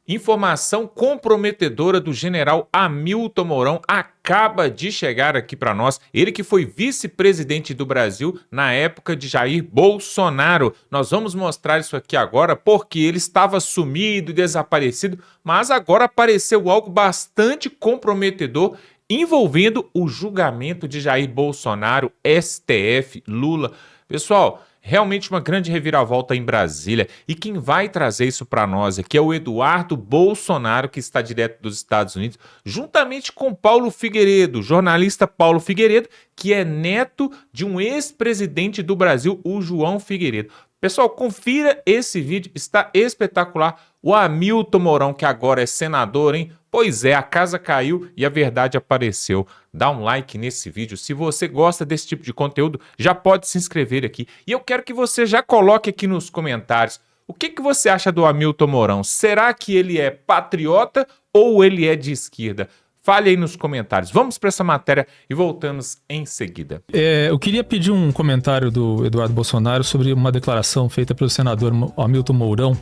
Informação comprometedora do general Hamilton Mourão acaba de chegar aqui para nós. Ele que foi vice-presidente do Brasil na época de Jair Bolsonaro. Nós vamos mostrar isso aqui agora porque ele estava sumido, desaparecido, mas agora apareceu algo bastante comprometedor envolvendo o julgamento de Jair Bolsonaro, STF, Lula. Pessoal, realmente uma grande reviravolta em Brasília. E quem vai trazer isso para nós aqui é o Eduardo Bolsonaro, que está direto dos Estados Unidos, juntamente com Paulo Figueiredo, jornalista Paulo Figueiredo, que é neto de um ex-presidente do Brasil, o João Figueiredo. Pessoal, confira esse vídeo, está espetacular. O Hamilton Mourão, que agora é senador, hein? Pois é, a casa caiu e a verdade apareceu. Dá um like nesse vídeo. Se você gosta desse tipo de conteúdo, já pode se inscrever aqui. E eu quero que você já coloque aqui nos comentários o que você acha do Hamilton Mourão. Será que ele é patriota ou ele é de esquerda? Fale aí nos comentários. Vamos para essa matéria e voltamos em seguida. Eu queria pedir um comentário do Eduardo Bolsonaro sobre uma declaração feita pelo senador Hamilton Mourão.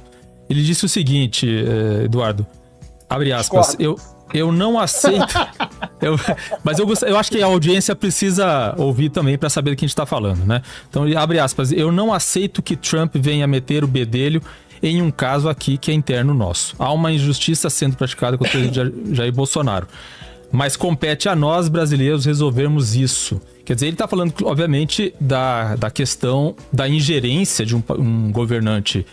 Ele disse o seguinte, Eduardo, abre aspas, eu não aceito... mas eu acho que a audiência precisa ouvir também para saber do que a gente está falando, né? Então, abre aspas, eu não aceito que Trump venha meter o bedelho em um caso aqui que é interno nosso. Há uma injustiça sendo praticada contra o Jair Bolsonaro. Mas compete a nós, brasileiros, resolvermos isso. Quer dizer, ele está falando, obviamente, da questão da ingerência de um governante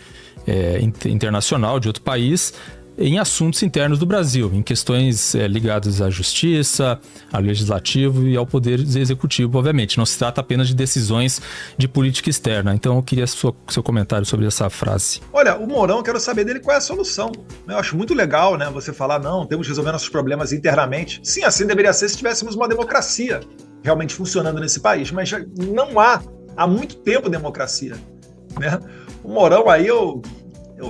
internacional de outro país em assuntos internos do Brasil, em questões ligadas à justiça, ao legislativo e ao poder executivo, obviamente. Não se trata apenas de decisões de política externa. Então, eu queria seu comentário sobre essa frase. Olha, o Mourão, eu quero saber dele qual é a solução. Eu acho muito legal, né, você falar, não, temos que resolver nossos problemas internamente. Sim, assim deveria ser se tivéssemos uma democracia realmente funcionando nesse país, mas não há muito tempo democracia, né? O Mourão aí, eu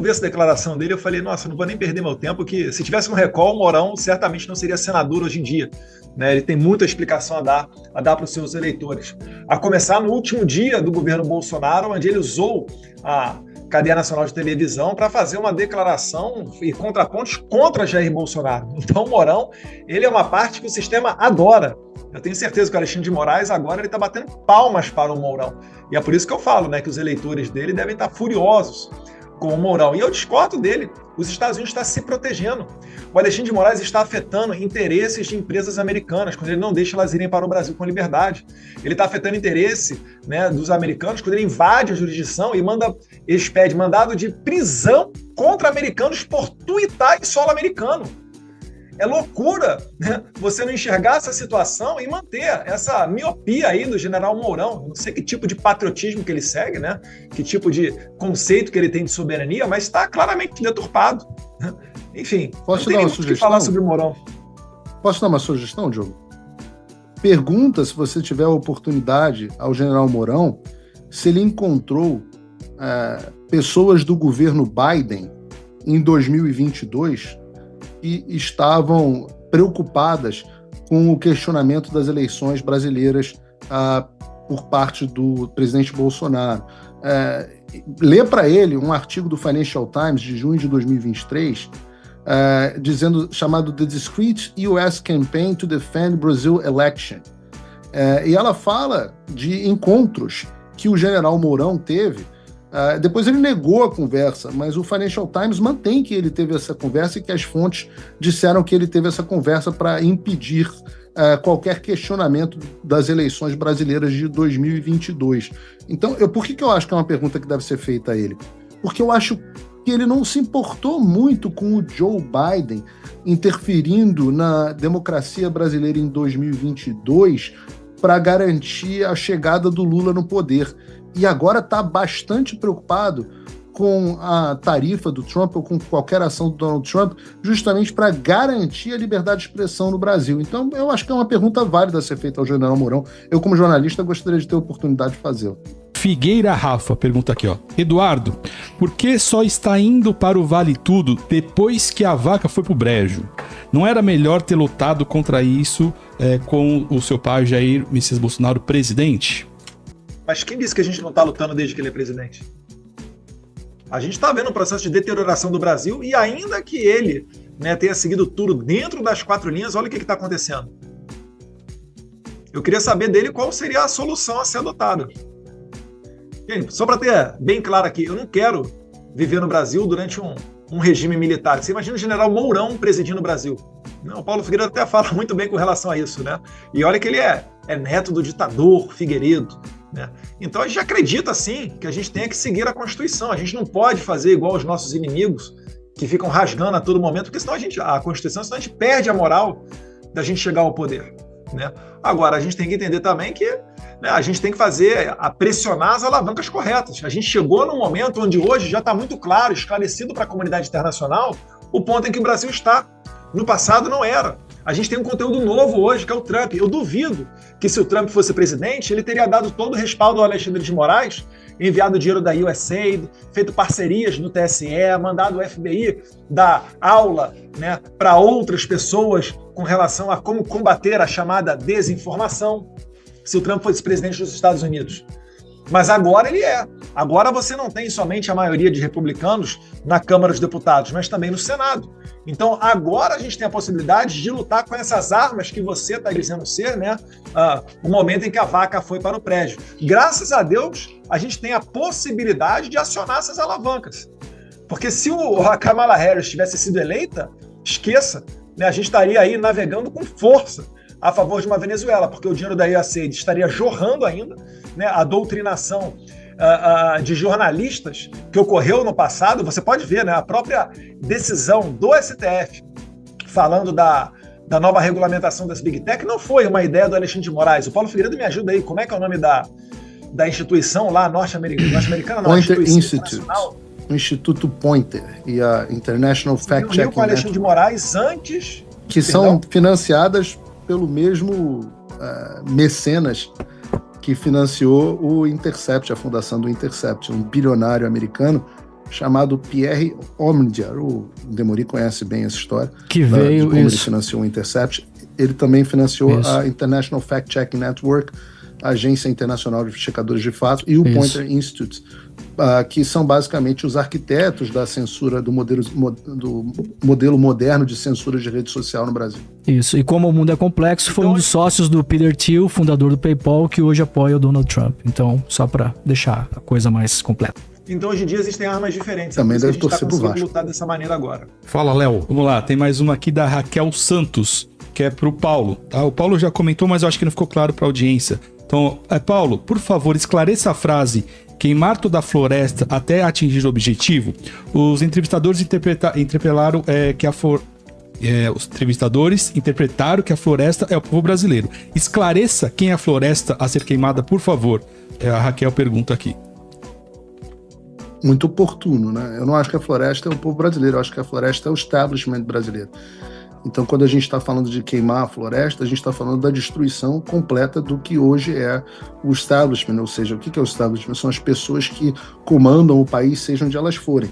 vi essa declaração dele, eu falei, nossa, não vou nem perder meu tempo, que se tivesse um recall, o Mourão certamente não seria senador hoje em dia, né? Ele tem muita explicação a dar para os seus eleitores. A começar no último dia do governo Bolsonaro, onde ele usou a cadeia nacional de televisão para fazer uma declaração e contrapontos contra Jair Bolsonaro. Então o Mourão, ele é uma parte que o sistema adora. Eu tenho certeza que o Alexandre de Moraes agora ele está batendo palmas para o Mourão. E é por isso que eu falo, né, que os eleitores dele devem estar furiosos com o Mourão. E eu discordo dele. Os Estados Unidos estão se protegendo. O Alexandre de Moraes está afetando interesses de empresas americanas, quando ele não deixa elas irem para o Brasil com liberdade. Ele está afetando interesse, né, dos americanos, quando ele invade a jurisdição e expede mandado de prisão contra americanos por tuitar em solo americano. É loucura, né, você não enxergar essa situação e manter essa miopia aí do general Mourão. Eu não sei que tipo de patriotismo que ele segue, né? Que tipo de conceito que ele tem de soberania, mas está claramente deturpado, né? Enfim, posso dar uma sugestão? Que falar sobre o Mourão. Posso dar uma sugestão, Diogo? Pergunta, se você tiver a oportunidade, ao general Mourão se ele encontrou pessoas do governo Biden em 2022 que estavam preocupadas com o questionamento das eleições brasileiras por parte do presidente Bolsonaro. Lê para ele um artigo do Financial Times de junho de 2023, chamado The Discreet U.S. Campaign to Defend Brazil Election. E ela fala de encontros que o general Mourão teve. Depois ele negou a conversa, mas o Financial Times mantém que ele teve essa conversa e que as fontes disseram que ele teve essa conversa para impedir qualquer questionamento das eleições brasileiras de 2022. Então, por que eu acho que é uma pergunta que deve ser feita a ele? Porque eu acho que ele não se importou muito com o Joe Biden interferindo na democracia brasileira em 2022 para garantir a chegada do Lula no poder. E agora está bastante preocupado com a tarifa do Trump ou com qualquer ação do Donald Trump, justamente para garantir a liberdade de expressão no Brasil. Então, eu acho que é uma pergunta válida a ser feita ao general Mourão. Eu, como jornalista, gostaria de ter a oportunidade de fazê-lo. Figueira Rafa pergunta aqui, ó. Eduardo, por que só está indo para o Vale Tudo depois que a vaca foi pro brejo? Não era melhor ter lutado contra isso com o seu pai Jair Messias Bolsonaro presidente? Mas quem disse que a gente não está lutando desde que ele é presidente? A gente está vendo um processo de deterioração do Brasil e ainda que ele, né, tenha seguido tudo dentro das 4 linhas, olha o que está acontecendo. Eu queria saber dele qual seria a solução a ser adotada. Gente, só para ter bem claro aqui, eu não quero viver no Brasil durante um regime militar. Você imagina o general Mourão presidindo o Brasil. Não, o Paulo Figueiredo até fala muito bem com relação a isso, né? E olha que ele é neto do ditador Figueiredo, né? Então a gente acredita, sim, que a gente tem que seguir a Constituição. A gente não pode fazer igual os nossos inimigos, que ficam rasgando a todo momento, porque senão a Constituição, senão a gente perde a moral da gente chegar ao poder, né? Agora, a gente tem que entender também que, né, a gente tem que pressionar as alavancas corretas. A gente chegou num momento onde hoje já está muito claro, esclarecido para a comunidade internacional, o ponto em que o Brasil está. No passado não era. A gente tem um conteúdo novo hoje, que é o Trump. Eu duvido que, se o Trump fosse presidente, ele teria dado todo o respaldo ao Alexandre de Moraes, enviado dinheiro da USAID, feito parcerias no TSE, mandado o FBI dar aula, né, para outras pessoas com relação a como combater a chamada desinformação, se o Trump fosse presidente dos Estados Unidos. Mas agora ele é. Agora você não tem somente a maioria de republicanos na Câmara dos Deputados, mas também no Senado. Então agora a gente tem a possibilidade de lutar com essas armas que você está dizendo ser, né? O momento em que a vaca foi para o prédio. Graças a Deus, a gente tem a possibilidade de acionar essas alavancas. Porque se a Kamala Harris tivesse sido eleita, esqueça, né? A gente estaria aí navegando com força a favor de uma Venezuela, porque o dinheiro da USAID estaria jorrando ainda, né? A doutrinação de jornalistas que ocorreu no passado, você pode ver, né? A própria decisão do STF falando da nova regulamentação das Big Tech não foi uma ideia do Alexandre de Moraes. O Paulo Figueiredo me ajuda aí, como é que é o nome da instituição lá norte-americana? Pointer Institute. O Instituto Pointer e a International Fact Checking com o Alexandre de Moraes antes... Que são financiadas pelo mesmo mecenas que financiou o Intercept, a fundação do Intercept, um bilionário americano chamado Pierre Omidyar. O Demori conhece bem essa história. Que veio como ele financiou o Intercept. Ele também financiou a International Fact Checking Network, a Agência Internacional de Checadores de Fatos, e o Pointer Institute, que são basicamente os arquitetos da censura do modelo moderno de censura de rede social no Brasil. Isso, e como o mundo é complexo, foi um dos sócios do Peter Thiel, fundador do PayPal, que hoje apoia o Donald Trump. Então, só para deixar a coisa mais completa. Então, hoje em dia, existem armas diferentes. Também deve torcer por Vasco. Lutar dessa maneira agora. Fala, Léo. Vamos lá, tem mais uma aqui da Raquel Santos, que é pro Paulo. Tá? O Paulo já comentou, mas eu acho que não ficou claro para a audiência. Então, Paulo, por favor, esclareça a frase queimar toda a floresta até atingir o objetivo. Os entrevistadores interpelaram os entrevistadores interpretaram que a floresta é o povo brasileiro. Esclareça quem é a floresta a ser queimada, por favor. A Raquel pergunta aqui. Muito oportuno, né? Eu não acho que a floresta é o povo brasileiro, eu acho que a floresta é o establishment brasileiro. Então, quando a gente está falando de queimar a floresta, a gente está falando da destruição completa do que hoje é o establishment, ou seja, o que é o establishment? São as pessoas que comandam o país, seja onde elas forem,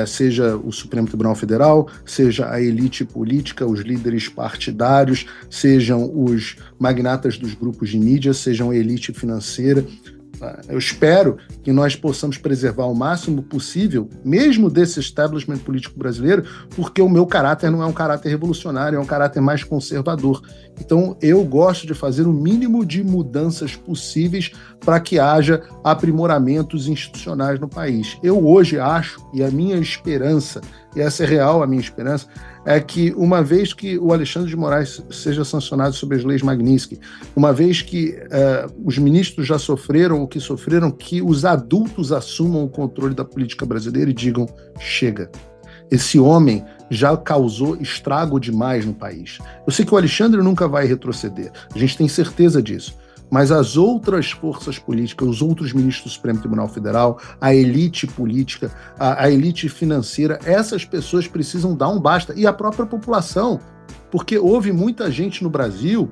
seja o Supremo Tribunal Federal, seja a elite política, os líderes partidários, sejam os magnatas dos grupos de mídia, sejam a elite financeira. Eu espero que nós possamos preservar o máximo possível, mesmo desse establishment político brasileiro, porque o meu caráter não é um caráter revolucionário, é um caráter mais conservador. Então, eu gosto de fazer o mínimo de mudanças possíveis para que haja aprimoramentos institucionais no país. Eu hoje acho, e a minha esperança, e essa é real a minha esperança, é que uma vez que o Alexandre de Moraes seja sancionado sob as leis Magnitsky, uma vez que os ministros já sofreram o que sofreram, que os adultos assumam o controle da política brasileira e digam, chega. Esse homem já causou estrago demais no país. Eu sei que o Alexandre nunca vai retroceder, a gente tem certeza disso. Mas as outras forças políticas, os outros ministros do Supremo Tribunal Federal, a elite política, a elite financeira, essas pessoas precisam dar um basta. E a própria população, porque houve muita gente no Brasil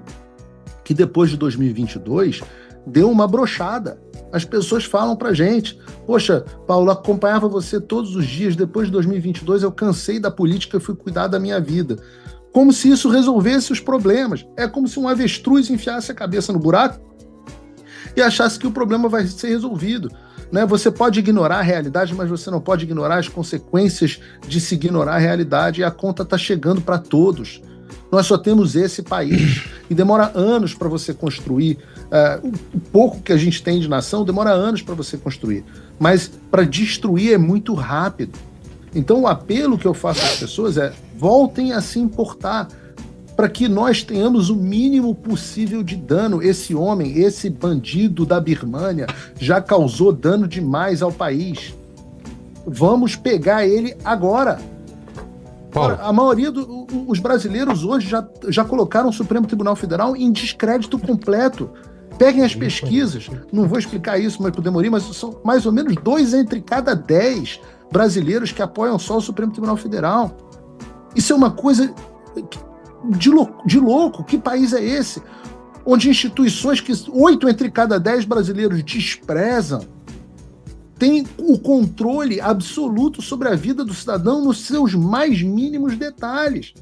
que depois de 2022 deu uma brochada. As pessoas falam pra gente, poxa, Paulo, acompanhava você todos os dias, depois de 2022 eu cansei da política e fui cuidar da minha vida. Como se isso resolvesse os problemas. É como se um avestruz enfiasse a cabeça no buraco e achasse que o problema vai ser resolvido. Né? Você pode ignorar a realidade, mas você não pode ignorar as consequências de se ignorar a realidade, e a conta está chegando para todos. Nós só temos esse país e demora anos para você construir. O pouco que a gente tem de nação demora anos para você construir, mas para destruir é muito rápido. Então o apelo que eu faço às pessoas é: voltem a se importar, para que nós tenhamos o mínimo possível de dano. Esse homem, esse bandido da Birmânia, já causou dano demais ao país. Vamos pegar ele agora. Paulo. A maioria dos brasileiros hoje já colocaram o Supremo Tribunal Federal em descrédito completo. Peguem as pesquisas, não vou explicar isso mais para o Demorim, mas são mais ou menos 2 entre cada 10 brasileiros que apoiam só o Supremo Tribunal Federal. Isso é uma coisa de louco. Que país é esse? Onde instituições que 8 entre cada 10 brasileiros desprezam têm o controle absoluto sobre a vida do cidadão nos seus mais mínimos detalhes.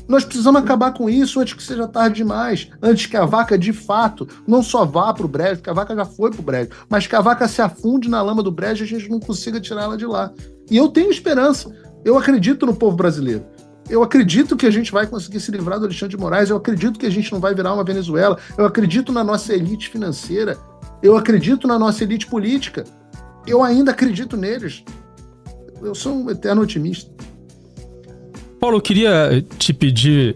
Nós precisamos acabar com isso antes que seja tarde demais, antes que a vaca, de fato, não só vá para o brejo, porque a vaca já foi para o brejo, mas que a vaca se afunde na lama do brejo e a gente não consiga tirá-la de lá. E eu tenho esperança, eu acredito no povo brasileiro. Eu acredito que a gente vai conseguir se livrar do Alexandre de Moraes, eu acredito que a gente não vai virar uma Venezuela, eu acredito na nossa elite financeira, eu acredito na nossa elite política, eu ainda acredito neles. Eu sou um eterno otimista. Paulo, eu queria te pedir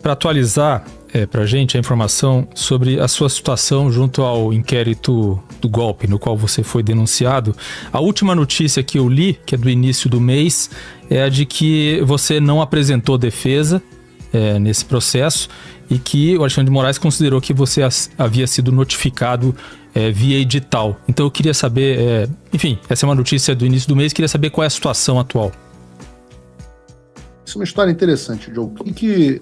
para atualizar para a gente a informação sobre a sua situação junto ao inquérito do golpe, no qual você foi denunciado. A última notícia que eu li, que é do início do mês, é a de que você não apresentou defesa nesse processo e que o Alexandre de Moraes considerou que você havia sido notificado via edital. Então eu queria saber, enfim, essa é uma notícia do início do mês, queria saber qual é a situação atual. Isso é uma história interessante, Joe. O que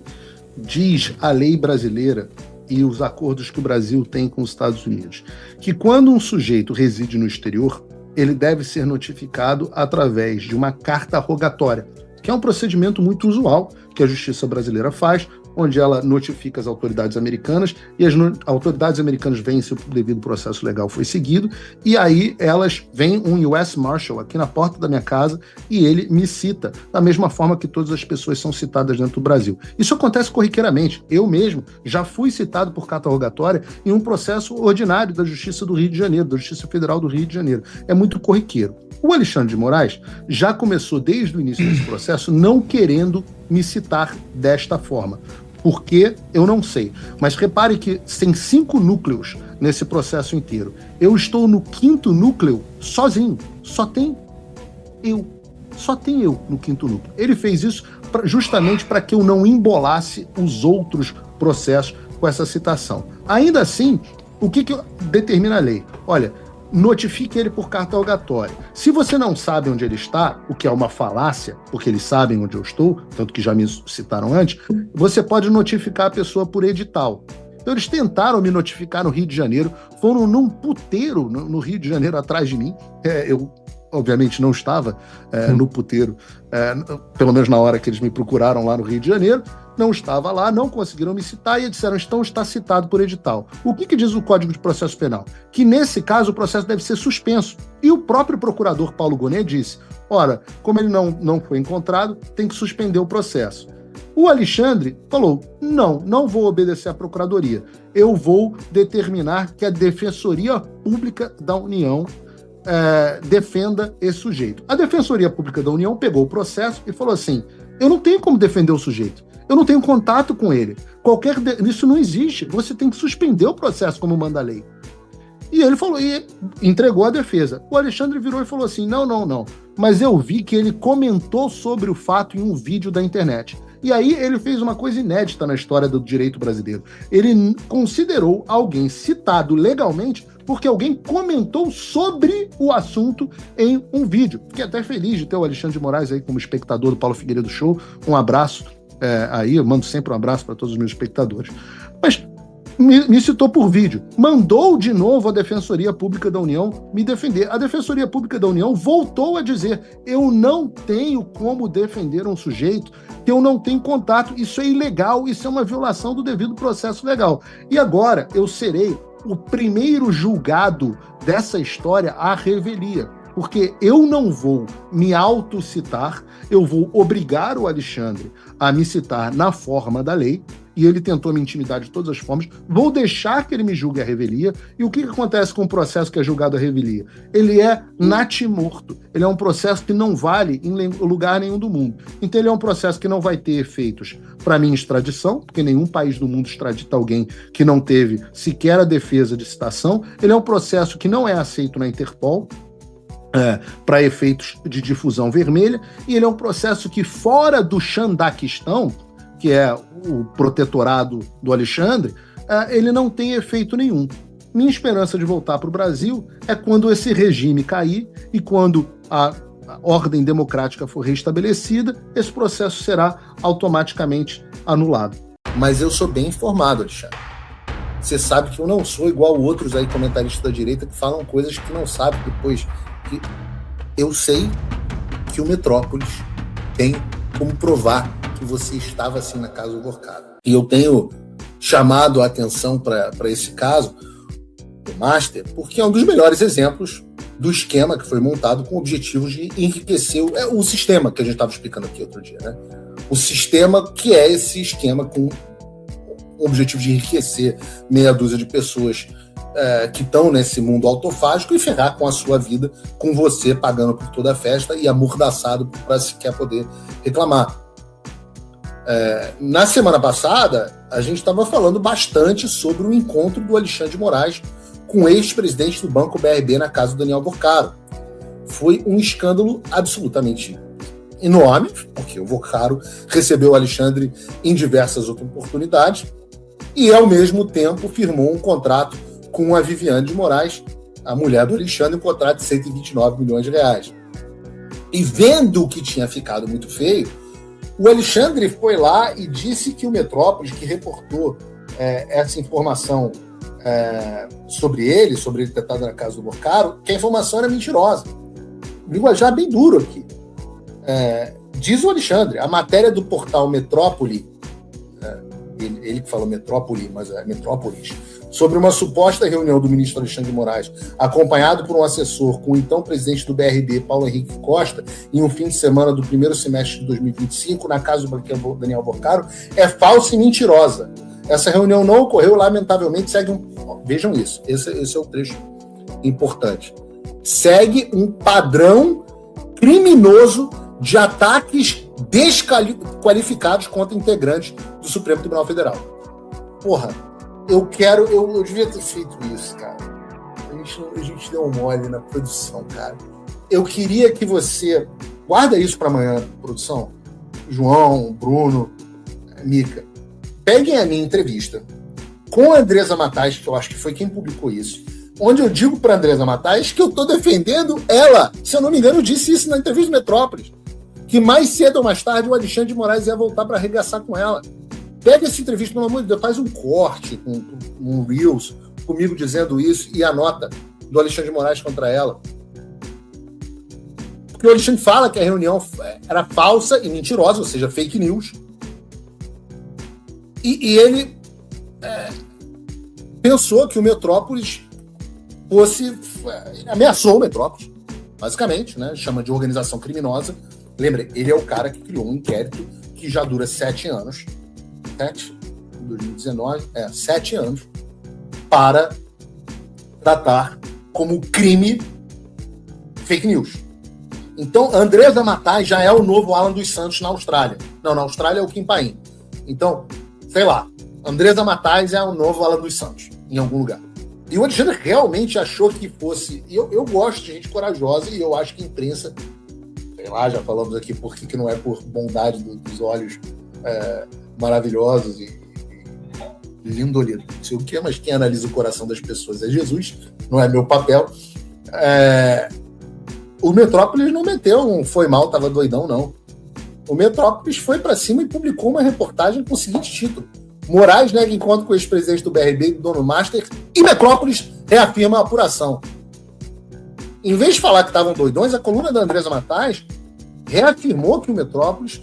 diz a lei brasileira e os acordos que o Brasil tem com os Estados Unidos? Que quando um sujeito reside no exterior, ele deve ser notificado através de uma carta rogatória, que é um procedimento muito usual que a justiça brasileira faz, onde ela notifica as autoridades americanas e as autoridades americanas veem se o devido processo legal foi seguido, e aí elas veem um US Marshal aqui na porta da minha casa e ele me cita, da mesma forma que todas as pessoas são citadas dentro do Brasil. Isso acontece corriqueiramente. Eu mesmo já fui citado por carta rogatória em um processo ordinário da Justiça do Rio de Janeiro, da Justiça Federal do Rio de Janeiro. É muito corriqueiro. O Alexandre de Moraes já começou desde o início desse processo não querendo me citar desta forma. Por quê? Eu não sei. Mas repare que tem 5 núcleos nesse processo inteiro. Eu estou no 5º núcleo sozinho. Só tem eu no 5º núcleo. Ele fez isso justamente para que eu não embolasse os outros processos com essa citação. Ainda assim, o que determina a lei? Olha, notifique ele por carta rogatória. Se você não sabe onde ele está, o que é uma falácia, porque eles sabem onde eu estou, tanto que já me citaram antes, você pode notificar a pessoa por edital. Então eles tentaram me notificar no Rio de Janeiro, foram num puteiro no Rio de Janeiro atrás de mim. Eu obviamente não estava no puteiro, pelo menos na hora que eles me procuraram lá no Rio de Janeiro, não estava lá, não conseguiram me citar e disseram, então está citado por edital. O que diz o Código de Processo Penal? Que nesse caso o processo deve ser suspenso. E o próprio procurador Paulo Gonet disse, ora, como ele não foi encontrado, tem que suspender o processo. O Alexandre falou, não vou obedecer à Procuradoria, eu vou determinar que a Defensoria Pública da União defenda esse sujeito. A Defensoria Pública da União pegou o processo e falou assim, eu não tenho como defender o sujeito, eu não tenho contato com ele, isso não existe, você tem que suspender o processo como manda a lei. E ele falou, e entregou a defesa. O Alexandre virou e falou assim, não, mas eu vi que ele comentou sobre o fato em um vídeo da internet. E aí ele fez uma coisa inédita na história do direito brasileiro. Ele considerou alguém citado legalmente porque alguém comentou sobre o assunto em um vídeo. Fiquei até feliz de ter o Alexandre de Moraes aí como espectador do Paulo Figueiredo Show. Um abraço aí, eu mando sempre um abraço para todos os meus espectadores. Mas me citou por vídeo. Mandou de novo a Defensoria Pública da União me defender. A Defensoria Pública da União voltou a dizer, eu não tenho como defender um sujeito que eu não tenho contato, isso é ilegal, isso é uma violação do devido processo legal. E agora eu serei o primeiro julgado dessa história à revelia. Porque eu não vou me autocitar, eu vou obrigar o Alexandre a me citar na forma da lei, e ele tentou me intimidar de todas as formas, vou deixar que ele me julgue a revelia, e o que acontece com o processo que é julgado a revelia? Ele é natimorto, ele é um processo que não vale em lugar nenhum do mundo. Então ele é um processo que não vai ter efeitos para minha extradição, porque nenhum país do mundo extradita alguém que não teve sequer a defesa de citação, ele é um processo que não é aceito na Interpol, para efeitos de difusão vermelha, e ele é um processo que, fora do Xandaquistão, que é o protetorado do Alexandre, ele não tem efeito nenhum. Minha esperança de voltar para o Brasil é quando esse regime cair e quando a ordem democrática for restabelecida, esse processo será automaticamente anulado. Mas eu sou bem informado, Alexandre. Você sabe que eu não sou igual outros aí comentaristas da direita que falam coisas que não sabem depois. Que eu sei que o Metrópolis tem como provar que você estava assim na casa do Vorcado. E eu tenho chamado a atenção para esse caso do Master, porque é um dos melhores exemplos do esquema que foi montado com o objetivo de enriquecer o sistema que a gente estava explicando aqui outro dia, né? O sistema que é esse esquema com o objetivo de enriquecer meia dúzia de pessoas que estão nesse mundo autofágico e ferrar com a sua vida, com você pagando por toda a festa e amordaçado para sequer poder reclamar. Na semana passada, a gente estava falando bastante sobre o encontro do Alexandre de Moraes com o ex-presidente do Banco BRB na casa do Daniel Vorcaro. Foi um escândalo absolutamente enorme, porque o Vorcaro recebeu o Alexandre em diversas outras oportunidades e, ao mesmo tempo, firmou um contrato com a Viviane de Moraes, a mulher do Alexandre, um contrato de 129 milhões de reais. E vendo que tinha ficado muito feio, o Alexandre foi lá e disse que o Metrópolis, que reportou essa informação sobre ele ter estado na casa do Vorcaro, que a informação era mentirosa. Linguajar bem duro aqui. Diz o Alexandre, a matéria do portal Metrópole, ele que falou Metrópole, mas é Metrópolis, sobre uma suposta reunião do ministro Alexandre de Moraes, acompanhado por um assessor com o então presidente do BRB, Paulo Henrique Costa, em um fim de semana do primeiro semestre de 2025, na casa do Daniel Vorcaro, é falsa e mentirosa. Essa reunião não ocorreu, lamentavelmente, vejam isso, esse é o trecho importante. Segue um padrão criminoso de ataques desqualificados contra integrantes do Supremo Tribunal Federal. Porra, eu devia ter feito isso, cara. A gente deu um mole na produção, cara. Eu queria que você... Guarda isso para amanhã, produção. João, Bruno, Mica. Peguem a minha entrevista com a Andresa Matais, que eu acho que foi quem publicou isso, onde eu digo para a Andresa Matais que eu estou defendendo ela. Se eu não me engano, eu disse isso na entrevista do Metrópolis. Que mais cedo ou mais tarde o Alexandre de Moraes ia voltar para arregaçar com ela. Pega essa entrevista, pelo amor de Deus, faz um corte, um Reels, comigo dizendo isso, e a nota do Alexandre de Moraes contra ela. Porque o Alexandre fala que a reunião era falsa e mentirosa, ou seja, fake news. E ele pensou que o Metrópolis ameaçou o Metrópolis, basicamente, né? Chama de organização criminosa. Lembra, ele é o cara que criou um inquérito que já dura 7 anos, 2019, 7 anos, para tratar como crime fake news. Então, Andresa Matais já é o novo Alan dos Santos na Austrália. Não, na Austrália é o Kim Paim. Então, sei lá, Andresa Matais é o novo Alan dos Santos, em algum lugar. E o Alexandre realmente achou que fosse... Eu gosto de gente corajosa e eu acho que a imprensa, sei lá, já falamos aqui por que não é por bondade dos olhos maravilhosos e lindolidos. Não sei o que, mas quem analisa o coração das pessoas é Jesus, não é meu papel. O Metrópolis não meteu um foi mal, tava doidão, não. O Metrópolis foi para cima e publicou uma reportagem com o seguinte título: Moraes nega encontro com o ex-presidente do BRB e do dono Master e Metrópolis reafirma a apuração. Em vez de falar que estavam doidões, a coluna da Andresa Matais reafirmou que o Metrópolis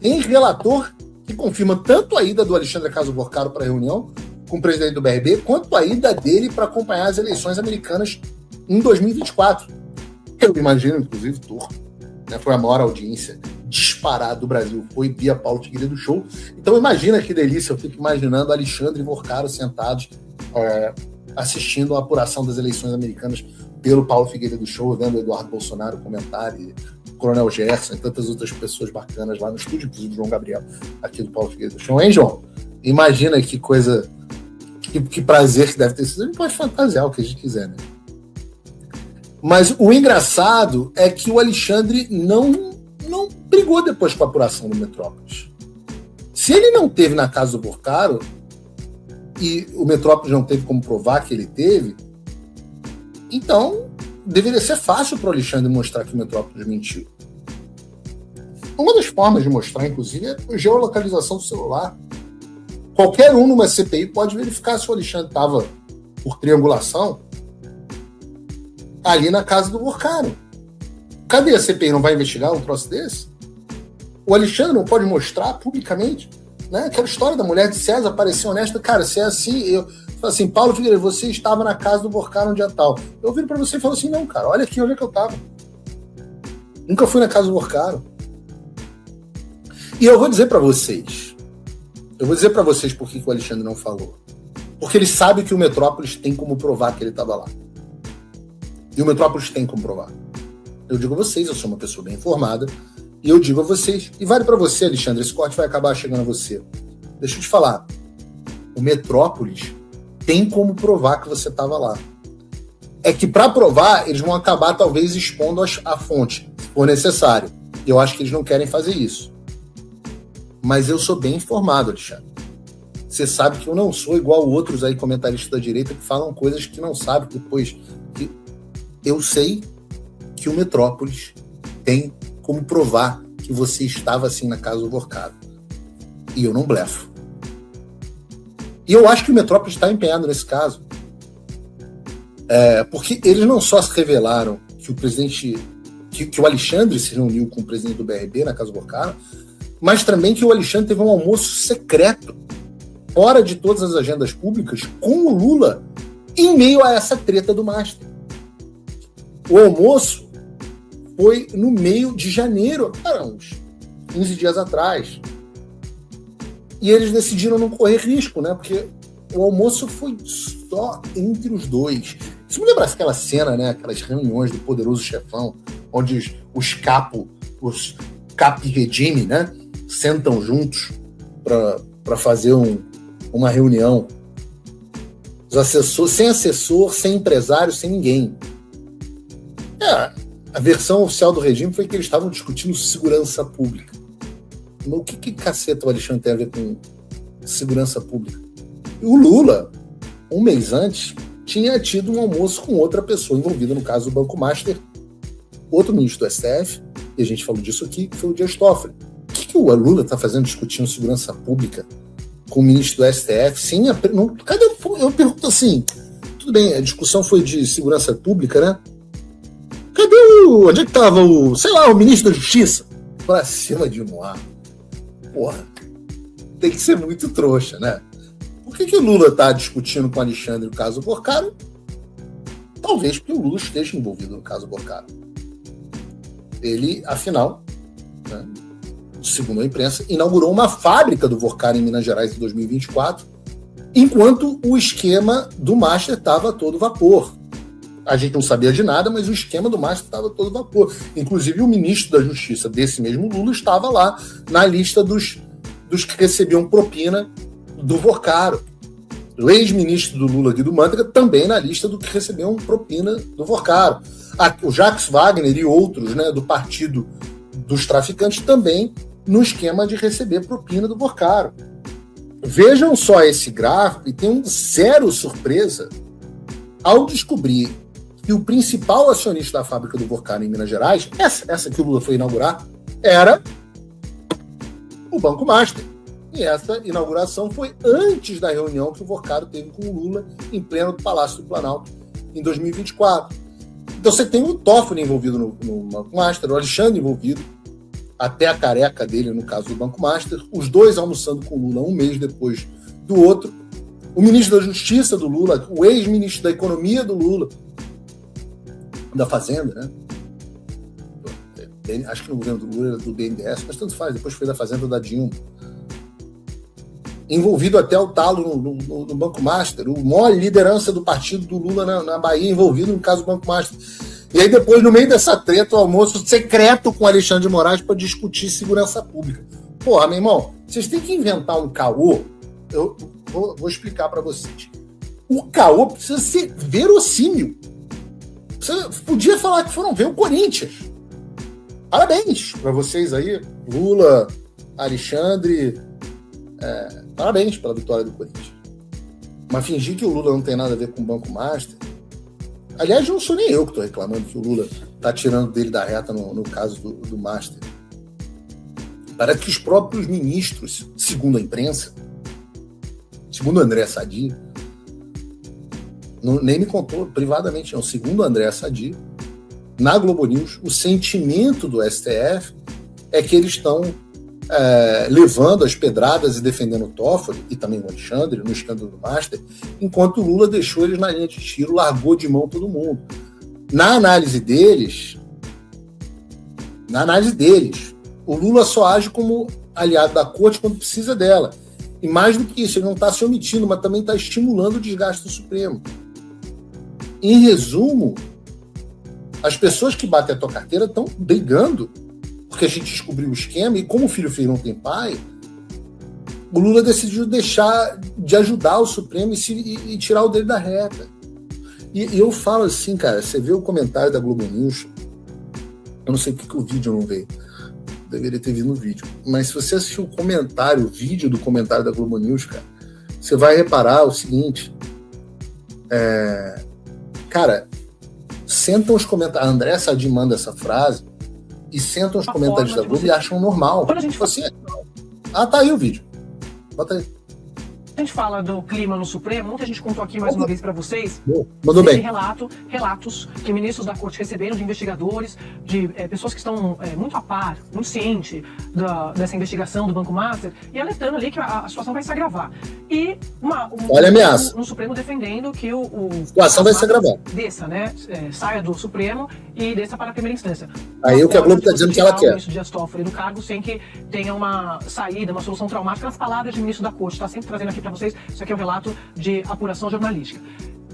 tem relator que confirma tanto a ida do Alexandre Caso Vorcaro para a reunião, com o presidente do BRB, quanto a ida dele para acompanhar as eleições americanas em 2024. Eu imagino, inclusive, foi a maior audiência disparada do Brasil, foi via Paulo Figueiredo Show. Então imagina que delícia, eu fico imaginando Alexandre e Vorcaro sentados assistindo a apuração das eleições americanas pelo Paulo Figueiredo Show, vendo o Eduardo Bolsonaro comentar, e o Coronel Gerson e tantas outras pessoas bacanas lá no estúdio, inclusive o João Gabriel, aqui do Paulo Figueiredo Show. Hein, João? Imagina que coisa, que prazer que deve ter sido. A gente pode fantasiar o que a gente quiser, né? Mas o engraçado é que o Alexandre não brigou depois com a apuração do Metrópolis. Se ele não teve na casa do Vorcaro, e o Metrópolis não teve como provar que ele teve, então deveria ser fácil para o Alexandre mostrar que o Metrópolis mentiu. Uma das formas de mostrar, inclusive, é a geolocalização do celular. Qualquer um numa CPI pode verificar se o Alexandre estava, por triangulação, ali na casa do Vorcaro. Cadê a CPI? Não vai investigar um troço desse? O Alexandre não pode mostrar publicamente, né? Aquela história da mulher de César parecia honesta. Cara, se é assim, eu falo assim, Paulo Figueiredo, você estava na casa do Vorcaro um dia tal. Eu viro para você e falo assim, não, cara, olha aqui onde é que eu estava. Nunca fui na casa do Vorcaro. E eu vou dizer para vocês por que o Alexandre não falou. Porque ele sabe que o Metrópolis tem como provar que ele estava lá. E o Metrópolis tem como provar. Eu digo a vocês, eu sou uma pessoa bem informada, e eu digo a vocês, e vale para você, Alexandre, esse corte vai acabar chegando a você. Deixa eu te falar, o Metrópolis tem como provar que você estava lá. É que para provar, eles vão acabar talvez expondo a fonte, se for necessário. E eu acho que eles não querem fazer isso. Mas eu sou bem informado, Alexandre. Você sabe que eu não sou igual outros aí comentaristas da direita que falam coisas que não sabem depois. Que eu sei que o Metrópolis tem como provar que você estava assim na casa do Vorcaro. E eu não blefo. E eu acho que o Metrópolis está empenhado nesse caso. Porque eles não só se revelaram que o presidente, que o Alexandre se reuniu com o presidente do BRB na casa do Vorcaro, mas também que o Alexandre teve um almoço secreto, fora de todas as agendas públicas, com o Lula, em meio a essa treta do Master. O almoço foi no meio de janeiro, uns 15 dias atrás. E eles decidiram não correr risco, né? Porque o almoço foi só entre os dois. Isso me lembra aquela cena, né? Aquelas reuniões do Poderoso Chefão, onde os capo regime, né? Sentam juntos para fazer uma reunião. Os assessores, sem assessor, sem empresário, sem ninguém. A versão oficial do regime foi que eles estavam discutindo segurança pública. Mas o que caceta o Alexandre tem a ver com segurança pública? O Lula, um mês antes, tinha tido um almoço com outra pessoa envolvida no caso do Banco Master, outro ministro do STF, e a gente falou disso aqui, que foi o Dias Toffoli. O que o Lula está fazendo discutindo segurança pública com o ministro do STF? Cadê? Eu pergunto assim, tudo bem, a discussão foi de segurança pública, né? Cadê onde é que estava o ministro da Justiça? Pra cima de Moá. Porra, tem que ser muito trouxa, né? Por que o Lula está discutindo com o Alexandre o caso Vorcaro? Talvez porque o Lula esteja envolvido no caso Vorcaro. Ele, afinal, né, segundo a imprensa, inaugurou uma fábrica do Vorcaro em Minas Gerais em 2024, enquanto o esquema do Master estava a todo vapor. A gente não sabia de nada, mas o esquema do Master estava a todo vapor. Inclusive, o ministro da Justiça desse mesmo Lula estava lá na lista dos que recebiam propina do Vorcaro. O ex-ministro do Lula, Guido Mantega, também na lista do que recebiam propina do Vorcaro. O Jacques Wagner e outros, né, do partido dos traficantes também no esquema de receber propina do Vorcaro. Vejam só esse gráfico e tem zero surpresa ao descobrir que o principal acionista da fábrica do Vorcaro em Minas Gerais, essa que o Lula foi inaugurar, era o Banco Master. E essa inauguração foi antes da reunião que o Vorcaro teve com o Lula em pleno Palácio do Planalto em 2024. Então você tem o Toffoli envolvido no Banco Master, o Alexandre envolvido, até a careca dele no caso do Banco Master, os dois almoçando com o Lula um mês depois do outro, o ministro da Justiça do Lula, o ex-ministro da Economia do Lula, da Fazenda, né? Acho que no governo do Lula era do BNDES, mas tanto faz, depois foi da Fazenda da Dilma. Envolvido até o talo no Banco Master, o maior liderança do partido do Lula na Bahia, envolvido no caso do Banco Master. E aí depois, no meio dessa treta, o almoço secreto com Alexandre de Moraes para discutir segurança pública. Porra, meu irmão, vocês têm que inventar um caô. Eu vou explicar para vocês. O caô precisa ser verossímil. Você podia falar que foram ver o Corinthians. Parabéns para vocês aí, Lula, Alexandre. Parabéns pela vitória do Corinthians. Mas fingir que o Lula não tem nada a ver com o Banco Master. Aliás, não sou nem eu que estou reclamando que o Lula está tirando dele da reta no caso do Master. Parece que os próprios ministros, segundo a imprensa, segundo o André Sadi, nem me contou privadamente, não, segundo o André Sadi, na Globo News, o sentimento do STF é que eles estão levando as pedradas e defendendo o Toffoli, e também o Alexandre, no escândalo do Master, enquanto o Lula deixou eles na linha de tiro, largou de mão todo mundo. Na análise deles, o Lula só age como aliado da corte quando precisa dela. E mais do que isso, ele não está se omitindo, mas também está estimulando o desgaste do Supremo. Em resumo, as pessoas que batem a tua carteira estão brigando porque a gente descobriu o esquema, e como o filho feio não tem pai, o Lula decidiu deixar de ajudar o Supremo e tirar o dele da reta. E eu falo assim, cara, você vê o comentário da Globo News, eu não sei porque o vídeo não veio, deveria ter vindo no vídeo, mas se você assistir o vídeo do comentário da Globo News, cara, você vai reparar o seguinte, cara, sentam os comentários, a André Sadi manda essa frase, e sentam os comentários da Globo e acham normal. Quando a gente assim, tá aí o vídeo. Bota aí. A gente fala do clima no Supremo, muita gente contou aqui mais uma vez para vocês. Mandou bem. Relatos que ministros da corte receberam de investigadores, de pessoas que estão muito a par, muito cientes dessa investigação do Banco Master, e alertando ali que a situação vai se agravar. E olha a ameaça no Supremo defendendo que a situação vai se agravar. Desça, né? Saia do Supremo e desça para a primeira instância. Aí o que a Globo está dizendo que ela quer. O ministro Dias Toffoli do cargo sem que tenha uma saída, uma solução traumática, nas palavras de ministro da corte. Está sempre trazendo aqui para vocês, isso aqui é um relato de apuração jornalística.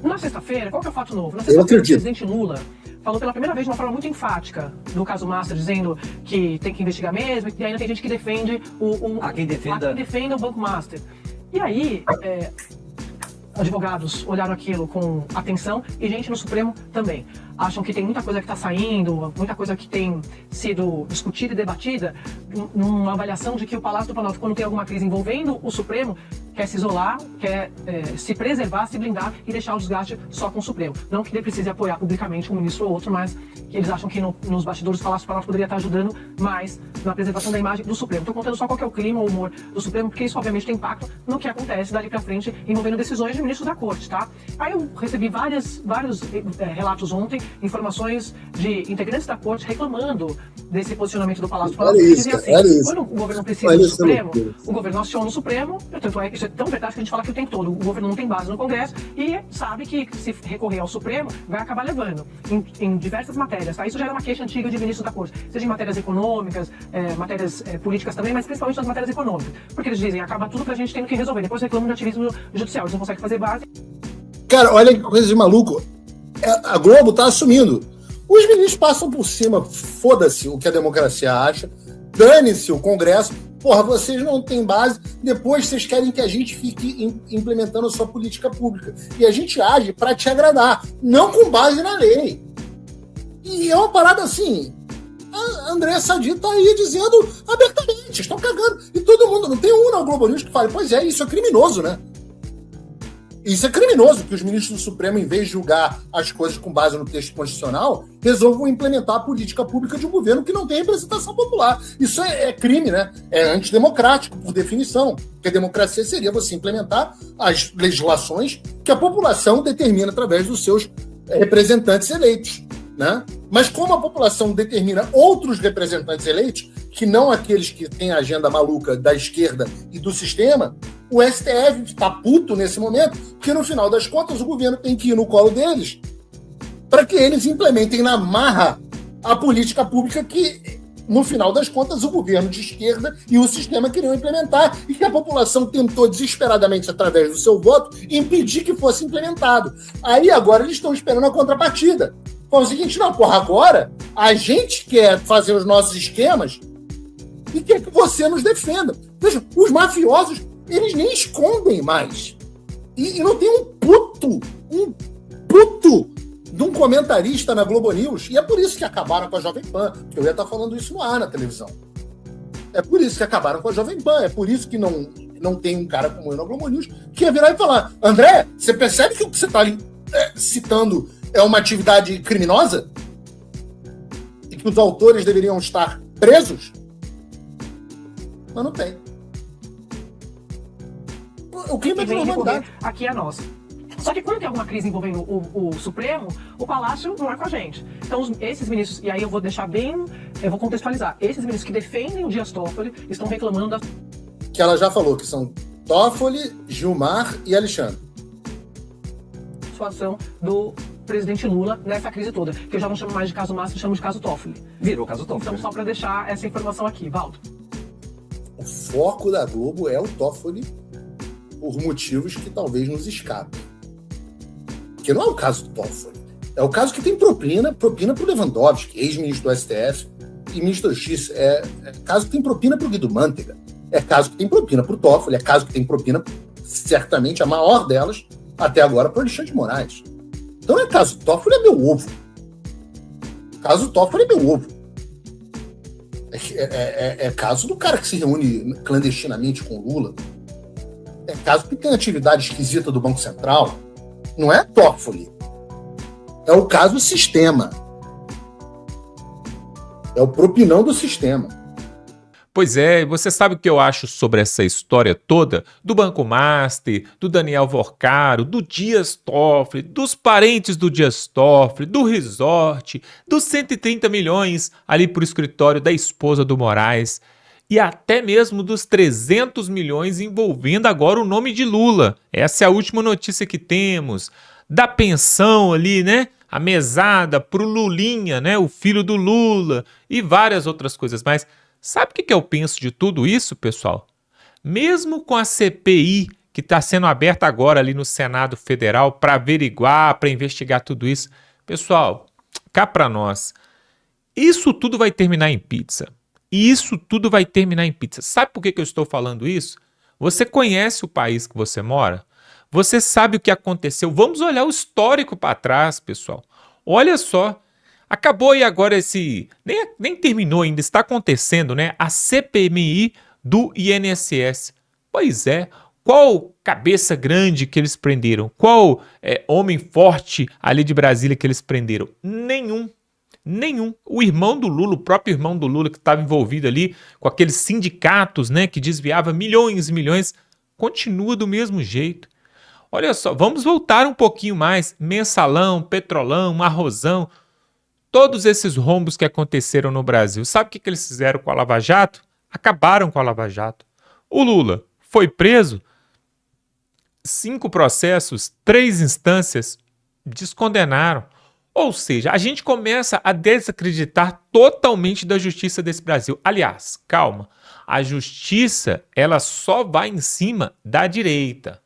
Na sexta-feira, qual que é o fato novo? Na sexta-feira, o presidente Lula falou pela primeira vez de uma forma muito enfática no caso Master, dizendo que tem que investigar mesmo, e ainda tem gente que defende quem defenda o Banco Master. E aí, advogados olharam aquilo com atenção e gente no Supremo também. Acham que tem muita coisa que está saindo, muita coisa que tem sido discutida e debatida, numa avaliação de que o Palácio do Planalto, quando tem alguma crise envolvendo o Supremo, quer se isolar, quer se preservar, se blindar e deixar o desgaste só com o Supremo. Não que ele precise apoiar publicamente um ministro ou outro, mas que eles acham que nos bastidores do Palácio do Planalto poderia estar ajudando mais na preservação da imagem do Supremo. Estou contando só qual que é o clima, o humor do Supremo, porque isso obviamente tem impacto no que acontece dali para frente envolvendo decisões de ministros da Corte, tá? Aí eu recebi vários relatos ontem, informações de integrantes da Corte reclamando desse posicionamento do Palácio do Planalto. Quando o governo precisa do Supremo, o governo aciona o Supremo, tanto é que isso é tão verdade que a gente fala que o tempo todo o governo não tem base no Congresso e sabe que se recorrer ao Supremo vai acabar levando em diversas matérias, tá? Isso já era uma queixa antiga de ministros da Corte, seja em matérias econômicas, matérias políticas também, mas principalmente nas matérias econômicas, porque eles dizem, acaba tudo pra gente tendo que resolver, depois reclamam de ativismo judicial, eles não conseguem fazer base. Cara, olha que coisa de maluco. A Globo tá assumindo. Os ministros passam por cima, foda-se o que a democracia acha, dane-se o Congresso, porra, vocês não têm base, depois vocês querem que a gente fique implementando a sua política pública. E a gente age para te agradar, não com base na lei. E é uma parada assim, a André Sadi tá aí dizendo abertamente, estão cagando. E todo mundo, não tem um na Globo News que fale, pois é, isso é criminoso, né? Isso é criminoso, que os ministros do Supremo, em vez de julgar as coisas com base no texto constitucional, resolvam implementar a política pública de um governo que não tem representação popular. Isso é crime, né? É antidemocrático, por definição. Porque a democracia seria você implementar as legislações que a população determina através dos seus representantes eleitos, né? Mas como a população determina outros representantes eleitos, que não aqueles que têm a agenda maluca da esquerda e do sistema, O STF está puto nesse momento, porque no final das contas o governo tem que ir no colo deles para que eles implementem na marra a política pública que, no final das contas, o governo de esquerda e o sistema queriam implementar e que a população tentou desesperadamente, através do seu voto, impedir que fosse implementado. Aí agora eles estão esperando a contrapartida. Então é o seguinte, não, porra, agora a gente quer fazer os nossos esquemas e quer que você nos defenda. Veja, os mafiosos, eles nem escondem mais. E não tem um puto de um comentarista na Globo News, e é por isso que acabaram com a Jovem Pan, que eu ia estar falando isso no ar na televisão. É por isso que acabaram com a Jovem Pan, é por isso que não tem um cara como eu na Globo News que ia virar e falar: André, você percebe que o que você está citando é uma atividade criminosa? E que os autores deveriam estar presos? Mas não tem. O clima é de normalidade. Aqui é nosso. Só que quando tem alguma crise envolvendo o Supremo, o Palácio não é com a gente. Então, esses ministros, e aí eu vou deixar eu vou contextualizar, esses ministros que defendem o Dias Toffoli estão reclamando da... Que ela já falou, que são Toffoli, Gilmar e Alexandre. Situação do presidente Lula nessa crise toda, que eu já não chamo mais de caso Márcio, chamo de caso Toffoli. Virou caso Toffoli. Então, só para deixar essa informação aqui, Valdo. O foco da Globo é o Toffoli por motivos que talvez nos escapem. Porque não é o caso do Toffoli. É o caso que tem propina para o Lewandowski, ex-ministro do STF e ministro da Justiça. É caso que tem propina para o Guido Mantega. É caso que tem propina para o Toffoli. É caso que tem propina, certamente, a maior delas, até agora, para o Alexandre de Moraes. Então não é caso do Toffoli, é meu ovo. Caso do Toffoli é meu ovo. É caso do cara que se reúne clandestinamente com o Lula. É caso que tem atividade esquisita do Banco Central. Não é Toffoli. É o caso sistema. É o propinão do sistema. Pois é, você sabe o que eu acho sobre essa história toda? Do Banco Master, do Daniel Vorcaro, do Dias Toffoli, dos parentes do Dias Toffoli, do resort, dos 130 milhões ali pro escritório da esposa do Moraes e até mesmo dos 300 milhões envolvendo agora o nome de Lula. Essa é a última notícia que temos. Da pensão ali, né? A mesada pro Lulinha, né? O filho do Lula e várias outras coisas mais. Sabe o que eu penso de tudo isso, pessoal? Mesmo com a CPI que está sendo aberta agora ali no Senado Federal para averiguar, para investigar tudo isso, pessoal, cá para nós, isso tudo vai terminar em pizza. E isso tudo vai terminar em pizza. Sabe por que eu estou falando isso? Você conhece o país que você mora? Você sabe o que aconteceu? Vamos olhar o histórico para trás, pessoal. Olha só. Acabou aí agora esse... Nem terminou ainda, está acontecendo, né? A CPMI do INSS. Pois é, qual cabeça grande que eles prenderam? Qual homem forte ali de Brasília que eles prenderam? Nenhum. O irmão do Lula, o próprio irmão do Lula que estava envolvido ali com aqueles sindicatos, né? Que desviava milhões e milhões, continua do mesmo jeito. Olha só, vamos voltar um pouquinho mais. Mensalão, Petrolão, Arrozão... Todos esses rombos que aconteceram no Brasil, sabe o que eles fizeram com a Lava Jato? Acabaram com a Lava Jato. O Lula foi preso, 5 processos, 3 instâncias, descondenaram. Ou seja, a gente começa a desacreditar totalmente da justiça desse Brasil. Aliás, calma, a justiça ela só vai em cima da direita.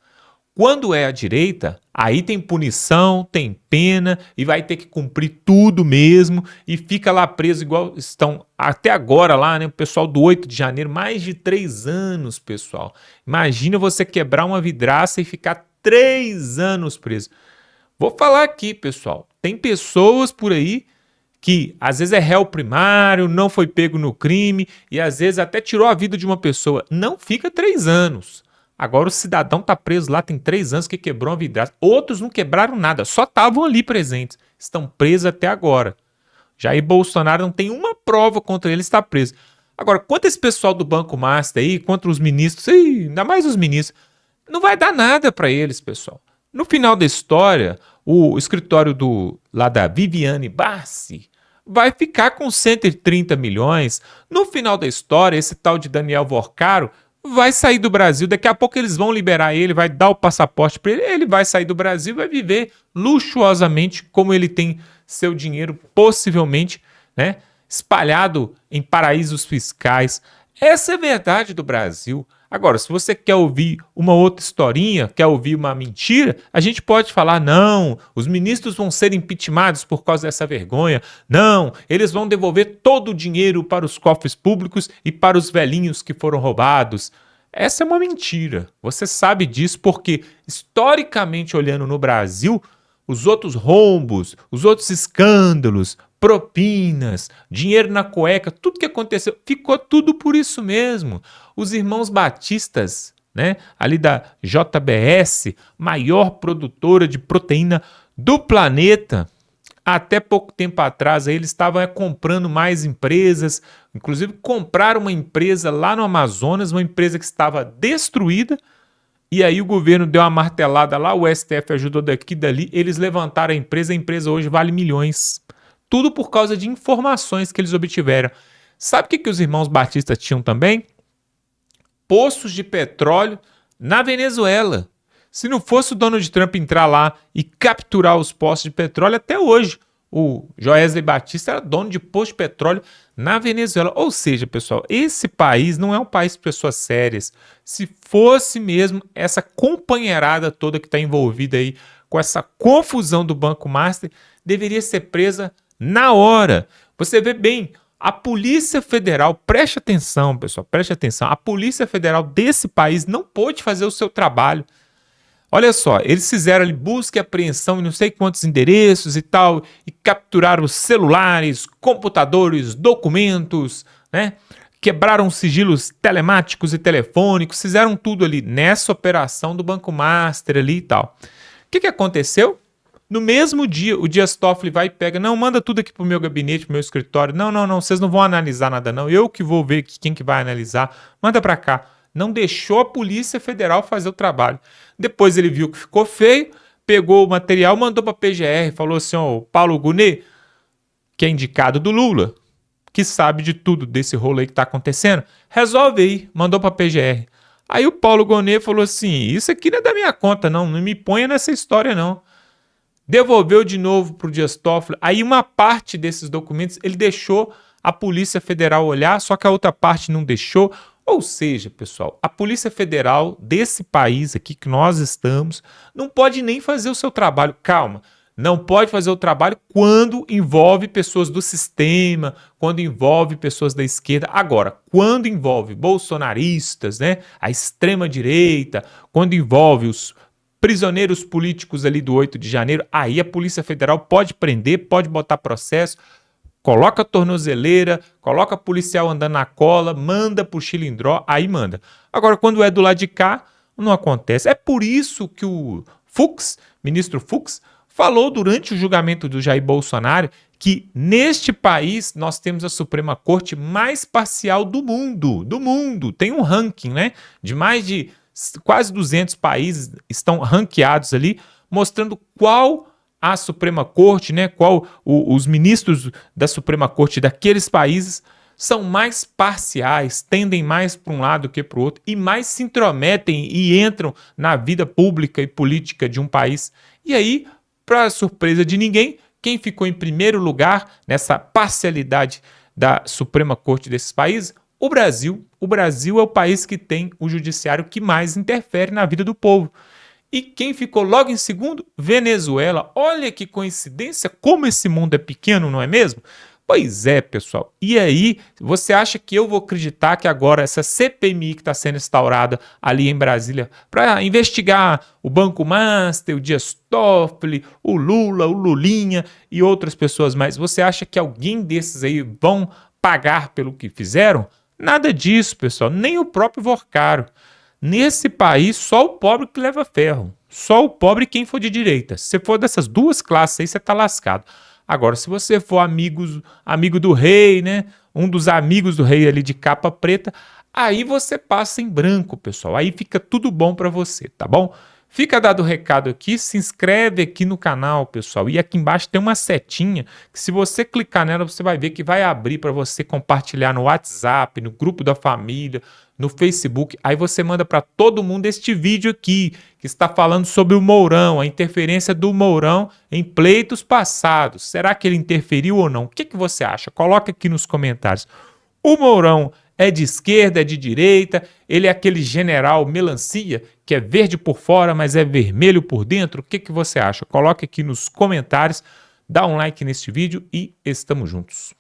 Quando é a direita, aí tem punição, tem pena e vai ter que cumprir tudo mesmo e fica lá preso igual estão até agora lá, né? O pessoal do 8 de janeiro, mais de 3 anos, pessoal. Imagina você quebrar uma vidraça e ficar 3 anos preso. Vou falar aqui, pessoal, tem pessoas por aí que às vezes é réu primário, não foi pego no crime e às vezes até tirou a vida de uma pessoa. Não fica 3 anos. Agora o cidadão está preso lá, tem 3 anos que quebrou uma vidraça. Outros não quebraram nada, só estavam ali presentes. Estão presos até agora. Jair Bolsonaro não tem uma prova contra ele, está preso. Agora, quanto esse pessoal do Banco Master aí, contra os ministros, ainda mais os ministros, não vai dar nada para eles, pessoal. No final da história, o escritório lá da Viviane Bassi vai ficar com 130 milhões. No final da história, esse tal de Daniel Vorcaro vai sair do Brasil. Daqui a pouco eles vão liberar ele, vai dar o passaporte para ele, ele vai sair do Brasil, vai viver luxuosamente como ele tem seu dinheiro, possivelmente, né, espalhado em paraísos fiscais. Essa é a verdade do Brasil. Agora, se você quer ouvir uma outra historinha, quer ouvir uma mentira, a gente pode falar, não, os ministros vão ser impeachmentados por causa dessa vergonha. Não, eles vão devolver todo o dinheiro para os cofres públicos e para os velhinhos que foram roubados. Essa é uma mentira. Você sabe disso porque, historicamente olhando no Brasil, os outros rombos, os outros escândalos, propinas, dinheiro na cueca, tudo que aconteceu, ficou tudo por isso mesmo. Os irmãos batistas, né, ali da JBS, maior produtora de proteína do planeta, até pouco tempo atrás aí, eles estavam comprando mais empresas, inclusive compraram uma empresa lá no Amazonas, uma empresa que estava destruída, e aí o governo deu uma martelada lá, o STF ajudou daqui e dali, eles levantaram a empresa hoje vale milhões. Tudo por causa de informações que eles obtiveram. Sabe o que os irmãos batistas tinham também? Poços de petróleo na Venezuela. Se não fosse o Donald Trump entrar lá e capturar os poços de petróleo, até hoje o Joesley Batista era dono de poço de petróleo na Venezuela. Ou seja, pessoal, esse país não é um país de pessoas sérias. Se fosse mesmo essa companheirada toda que está envolvida aí com essa confusão do Banco Master, deveria ser presa na hora. Você vê bem, a Polícia Federal, preste atenção, pessoal, preste atenção, a Polícia Federal desse país não pôde fazer o seu trabalho. Olha só, eles fizeram ali busca e apreensão em não sei quantos endereços e tal, e capturaram celulares, computadores, documentos, né? Quebraram sigilos telemáticos e telefônicos, fizeram tudo ali nessa operação do Banco Master ali e tal. O que aconteceu? No mesmo dia, o Dias Toffoli vai e pega, não, manda tudo aqui pro meu gabinete, pro meu escritório. Não, vocês não vão analisar nada não, eu que vou ver quem que vai analisar, manda pra cá. Não deixou a Polícia Federal fazer o trabalho. Depois ele viu que ficou feio, pegou o material, mandou pra PGR, falou assim, ó, o Paulo Gonet, que é indicado do Lula, que sabe de tudo desse rolo aí que tá acontecendo, resolve aí, mandou pra PGR. Aí o Paulo Gonet falou assim, isso aqui não é da minha conta não me ponha nessa história não. Devolveu de novo para o Dias Toffoli. Aí uma parte desses documentos ele deixou a Polícia Federal olhar, só que a outra parte não deixou. Ou seja, pessoal, a Polícia Federal desse país aqui que nós estamos não pode nem fazer o seu trabalho. Calma, não pode fazer o trabalho quando envolve pessoas do sistema, quando envolve pessoas da esquerda. Agora, quando envolve bolsonaristas, né, a extrema-direita, quando envolve os prisioneiros políticos ali do 8 de janeiro, aí a Polícia Federal pode prender, pode botar processo, coloca a tornozeleira, coloca policial andando na cola, manda pro Chilindró, aí manda. Agora, quando é do lado de cá, não acontece. É por isso que o Fux, ministro Fux, falou durante o julgamento do Jair Bolsonaro que neste país nós temos a Suprema Corte mais parcial do mundo. Tem um ranking, né, de mais de quase 200 países estão ranqueados ali, mostrando qual a Suprema Corte, né, qual os ministros da Suprema Corte daqueles países são mais parciais, tendem mais para um lado que para o outro e mais se intrometem e entram na vida pública e política de um país. E aí, para surpresa de ninguém, quem ficou em primeiro lugar nessa parcialidade da Suprema Corte desses países? O Brasil. O Brasil é o país que tem o judiciário que mais interfere na vida do povo. E quem ficou logo em segundo? Venezuela. Olha que coincidência, como esse mundo é pequeno, não é mesmo? Pois é, pessoal. E aí, você acha que eu vou acreditar que agora essa CPMI que está sendo instaurada ali em Brasília para investigar o Banco Master, o Dias Toffoli, o Lula, o Lulinha e outras pessoas mais, você acha que alguém desses aí vão pagar pelo que fizeram? Nada disso, pessoal. Nem o próprio Vorcaro. Nesse país, só o pobre que leva ferro. Só o pobre quem for de direita. Se você for dessas duas classes aí, você tá lascado. Agora, se você for amigo do rei, né? Um dos amigos do rei ali de capa preta, aí você passa em branco, pessoal. Aí fica tudo bom para você, tá bom? Fica dado o recado aqui, se inscreve aqui no canal, pessoal. E aqui embaixo tem uma setinha que se você clicar nela, você vai ver que vai abrir para você compartilhar no WhatsApp, no grupo da família, no Facebook. Aí você manda para todo mundo este vídeo aqui, que está falando sobre o Mourão, a interferência do Mourão em pleitos passados. Será que ele interferiu ou não? O que você acha? Coloca aqui nos comentários. O Mourão é de esquerda, é de direita, ele é aquele general melancia, que é verde por fora, mas é vermelho por dentro. O que você acha? Coloque aqui nos comentários, dá um like nesse vídeo e estamos juntos.